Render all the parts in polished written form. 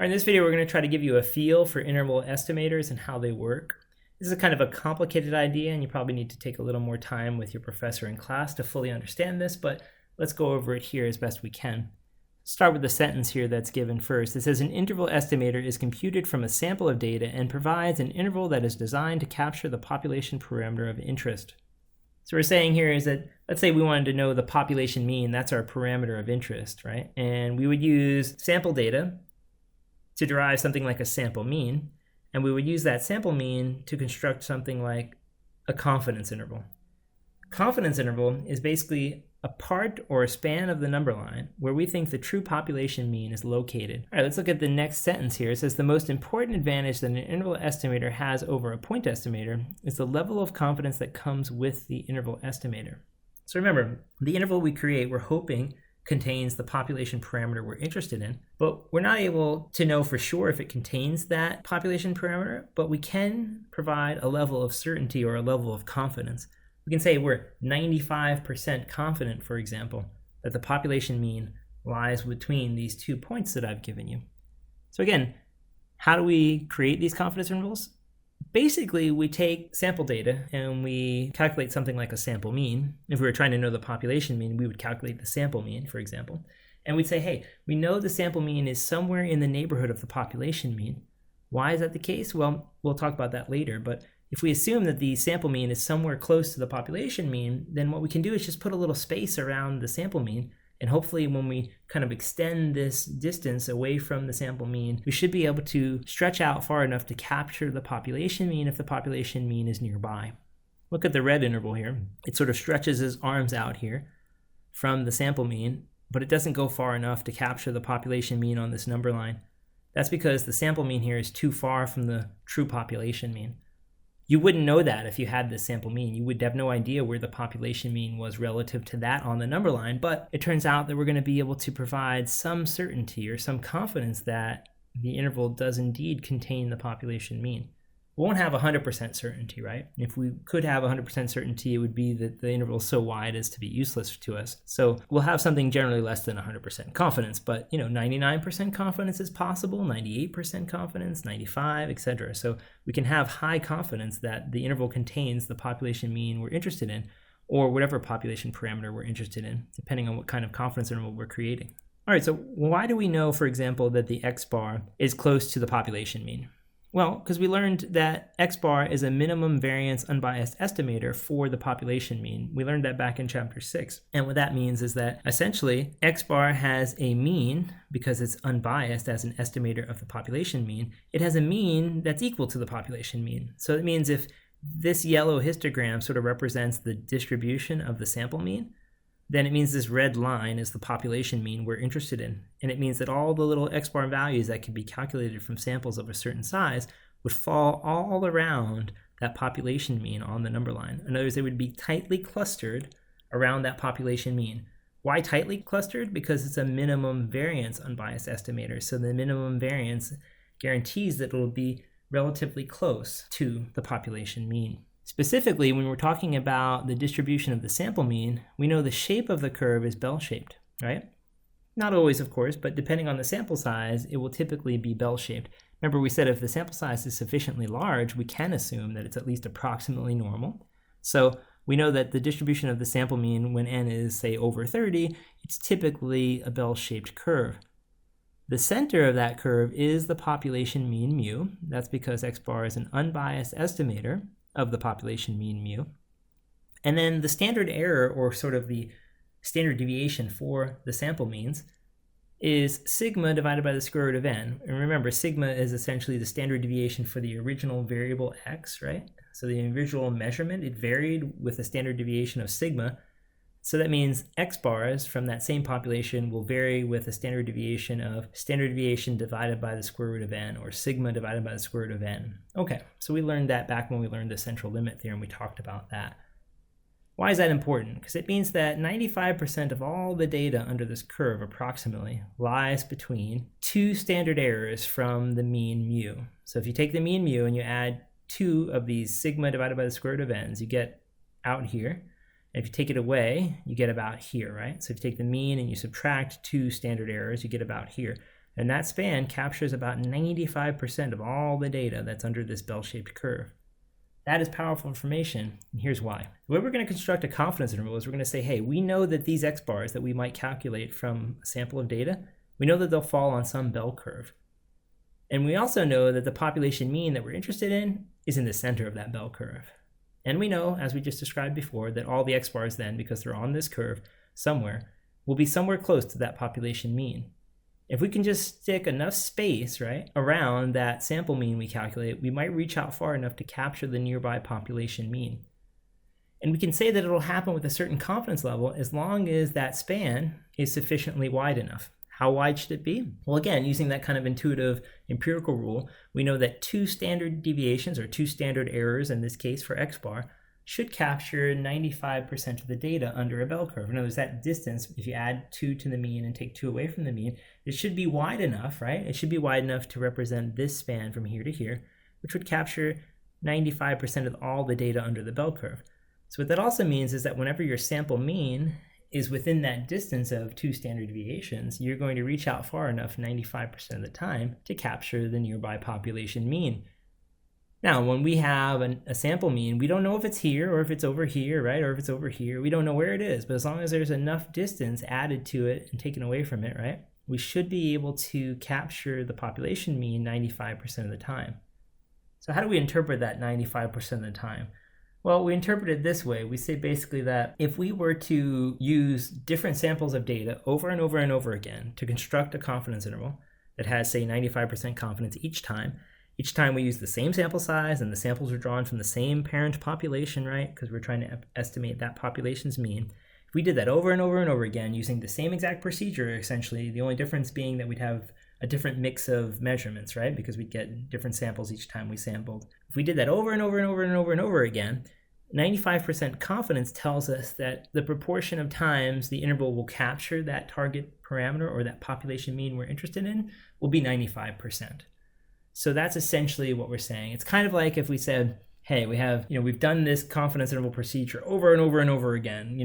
All right, in this video, we're going to try to give you a feel for interval estimators and how they work. This is a kind of a complicated idea, and you probably need to take a little more time with your professor in class to fully understand this, but let's go over it here as best we can. Start with the sentence here that's given first. It says an interval estimator is computed from a sample of data and provides an interval that is designed to capture the population parameter of interest. So we're saying here is that, let's say we wanted to know the population mean, that's our parameter of interest, right? And we would use sample data to derive something like a sample mean, and we would use that sample mean to construct something like a confidence interval. Confidence interval is basically a part or a span of the number line where we think the true population mean is located. All right, let's look at the next sentence here. It says the most important advantage that an interval estimator has over a point estimator is the level of confidence that comes with the interval estimator. So remember, the interval we create, we're hoping contains the population parameter we're interested in, but we're not able to know for sure if it contains that population parameter, but we can provide a level of certainty or a level of confidence. We can say we're 95% confident, for example, that the population mean lies between these 2 points that I've given you. So again, how do we create these confidence intervals? Basically, we take sample data and we calculate something like a sample mean. If we were trying to know the population mean, we would calculate the sample mean, for example. And we'd say, hey, we know the sample mean is somewhere in the neighborhood of the population mean. Why is that the case? Well, we'll talk about that later, but if we assume that the sample mean is somewhere close to the population mean, then what we can do is just put a little space around the sample mean, and hopefully when we kind of extend this distance away from the sample mean, we should be able to stretch out far enough to capture the population mean if the population mean is nearby. Look at the red interval here. It sort of stretches its arms out here from the sample mean, but it doesn't go far enough to capture the population mean on this number line. That's because the sample mean here is too far from the true population mean. You wouldn't know that if you had this sample mean. You would have no idea where the population mean was relative to that on the number line, but it turns out that we're going to be able to provide some certainty or some confidence that the interval does indeed contain the population mean. We won't have 100% certainty, right? If we could have 100% certainty, it would be that the interval is so wide as to be useless to us. So we'll have something generally less than 100% confidence, but 99% confidence is possible, 98% confidence, 95, etc. So we can have high confidence that the interval contains the population mean we're interested in, or whatever population parameter we're interested in, depending on what kind of confidence interval we're creating. All right, so why do we know, for example, that the x bar is close to the population mean? Well, because we learned that x bar is a minimum variance unbiased estimator for the population mean. We learned that back in chapter 6. And what that means is that essentially x bar has a mean, because it's unbiased as an estimator of the population mean, it has a mean that's equal to the population mean. So it means if this yellow histogram sort of represents the distribution of the sample mean, then it means this red line is the population mean we're interested in. And it means that all the little x bar values that can be calculated from samples of a certain size would fall all around that population mean on the number line. In other words, they would be tightly clustered around that population mean. Why tightly clustered? Because it's a minimum variance unbiased estimator. So the minimum variance guarantees that it will be relatively close to the population mean. Specifically, when we're talking about the distribution of the sample mean, we know the shape of the curve is bell-shaped, right? Not always, of course, but depending on the sample size, it will typically be bell-shaped. Remember, we said if the sample size is sufficiently large, we can assume that it's at least approximately normal. So we know that the distribution of the sample mean when n is, say, over 30, it's typically a bell-shaped curve. The center of that curve is the population mean mu. That's because x bar is an unbiased estimator of the population mean mu. And then the standard error, or sort of the standard deviation for the sample means, is sigma divided by the square root of n. And remember, sigma is essentially the standard deviation for the original variable x, right? So the original measurement, it varied with a standard deviation of sigma. So that means x bars from that same population will vary with a standard deviation divided by the square root of n, or sigma divided by the square root of n. Okay, so we learned that back when we learned the central limit theorem. We talked about that. Why is that important? Because it means that 95% of all the data under this curve, approximately, lies between two standard errors from the mean mu. So if you take the mean mu and you add 2 of these sigma divided by the square root of n's, you get out here. And if you take it away, you get about here, right? So if you take the mean and you subtract 2 standard errors, you get about here. And that span captures about 95% of all the data that's under this bell-shaped curve. That is powerful information, and here's why. The way we're going to construct a confidence interval is we're going to say, hey, we know that these x bars that we might calculate from a sample of data, we know that they'll fall on some bell curve. And we also know that the population mean that we're interested in is in the center of that bell curve. And we know, as we just described before, that all the x bars then, because they're on this curve somewhere, will be somewhere close to that population mean. If we can just stick enough space, right, around that sample mean we calculate, we might reach out far enough to capture the nearby population mean. And we can say that it'll happen with a certain confidence level as long as that span is sufficiently wide enough. How wide should it be? Well, again, using that kind of intuitive empirical rule, we know that 2 standard deviations, or 2 standard errors in this case for x bar, should capture 95% of the data under a bell curve. In other words, that distance, if you add 2 to the mean and take 2 away from the mean, it should be wide enough, right? It should be wide enough to represent this span from here to here, which would capture 95% of all the data under the bell curve. So what that also means is that whenever your sample mean is within that distance of 2 standard deviations, you're going to reach out far enough 95% of the time to capture the nearby population mean. Now, when we have a sample mean, we don't know if it's here or if it's over here, right? Or if it's over here. We don't know where it is, but as long as there's enough distance added to it and taken away from it, right? We should be able to capture the population mean 95% of the time. So how do we interpret that 95% of the time? Well, we interpret it this way. We say basically that if we were to use different samples of data over and over and over again to construct a confidence interval that has, say, 95% confidence each time we use the same sample size and the samples are drawn from the same parent population, right? Because we're trying to estimate that population's mean. If we did that over and over and over again using the same exact procedure, essentially, the only difference being that we'd have a different mix of measurements, right? Because we'd get different samples each time we sampled. If we did that over and over and over and over and over again, 95% confidence tells us that the proportion of times the interval will capture that target parameter or that population mean we're interested in will be 95%. So that's essentially what we're saying. It's kind of like if we said, hey, we've done this confidence interval procedure over and over and over again,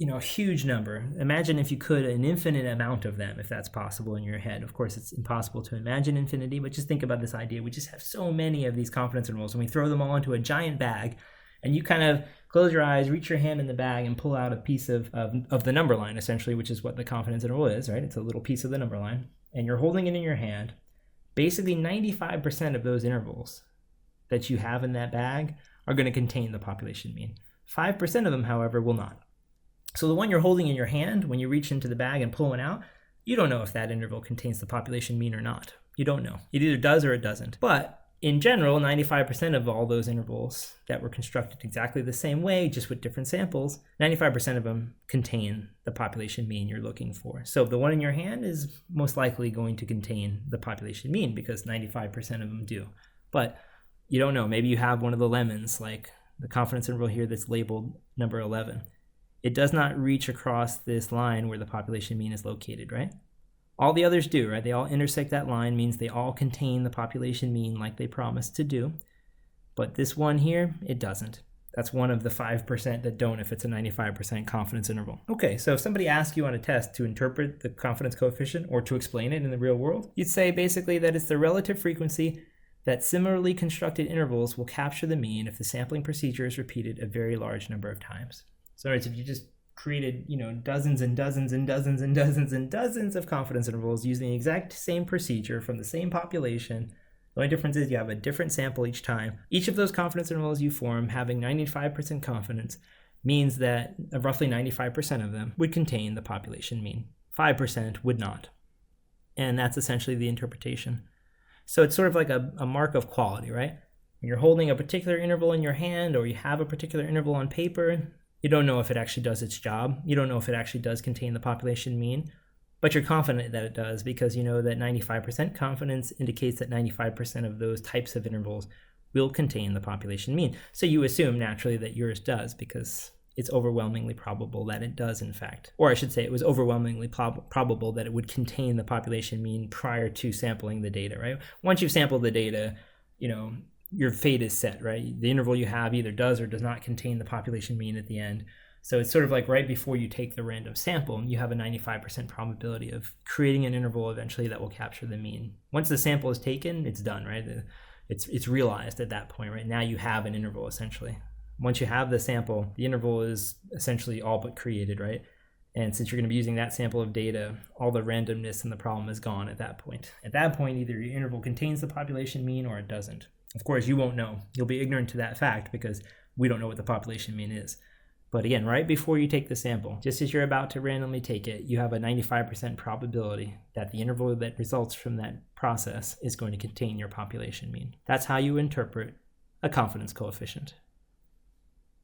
a huge number. Imagine if you could an infinite amount of them, if that's possible in your head. Of course, it's impossible to imagine infinity, but just think about this idea. We just have so many of these confidence intervals and we throw them all into a giant bag and you kind of close your eyes, reach your hand in the bag and pull out a piece of the number line, essentially, which is what the confidence interval is, right? It's a little piece of the number line and you're holding it in your hand. Basically, 95% of those intervals that you have in that bag are going to contain the population mean. 5% of them, however, will not. So the one you're holding in your hand, when you reach into the bag and pull one out, you don't know if that interval contains the population mean or not. You don't know. It either does or it doesn't. But in general, 95% of all those intervals that were constructed exactly the same way, just with different samples, 95% of them contain the population mean you're looking for. So the one in your hand is most likely going to contain the population mean because 95% of them do. But you don't know. Maybe you have one of the lemons, like the confidence interval here that's labeled number 11. It does not reach across this line where the population mean is located, right? All the others do, right? They all intersect that line, means they all contain the population mean like they promised to do. But this one here, it doesn't. That's one of the 5% that don't if it's a 95% confidence interval. Okay, so if somebody asks you on a test to interpret the confidence coefficient or to explain it in the real world, you'd say basically that it's the relative frequency that similarly constructed intervals will capture the mean if the sampling procedure is repeated a very large number of times. So if you just created dozens and dozens and dozens and dozens and dozens of confidence intervals using the exact same procedure from the same population, the only difference is you have a different sample each time. Each of those confidence intervals you form having 95% confidence means that roughly 95% of them would contain the population mean. 5% would not. And that's essentially the interpretation. So it's sort of like a mark of quality, right? When you're holding a particular interval in your hand or you have a particular interval on paper, you don't know if it actually does its job. You don't know if it actually does contain the population mean, but you're confident that it does because you know that 95% confidence indicates that 95% of those types of intervals will contain the population mean. So you assume naturally that yours does because it's overwhelmingly probable that it does in fact. Or I should say it was overwhelmingly probable that it would contain the population mean prior to sampling the data, right? Once you've sampled the data, your fate is set, right? The interval you have either does or does not contain the population mean at the end. So it's sort of like right before you take the random sample, you have a 95% probability of creating an interval eventually that will capture the mean. Once the sample is taken, it's done, right? It's realized at that point, right? Now you have an interval essentially. Once you have the sample, the interval is essentially all but created, right? And since you're going to be using that sample of data, all the randomness in the problem is gone at that point. At that point, either your interval contains the population mean or it doesn't. Of course, you won't know. You'll be ignorant to that fact because we don't know what the population mean is. But again, right before you take the sample, just as you're about to randomly take it, you have a 95% probability that the interval that results from that process is going to contain your population mean. That's how you interpret a confidence coefficient.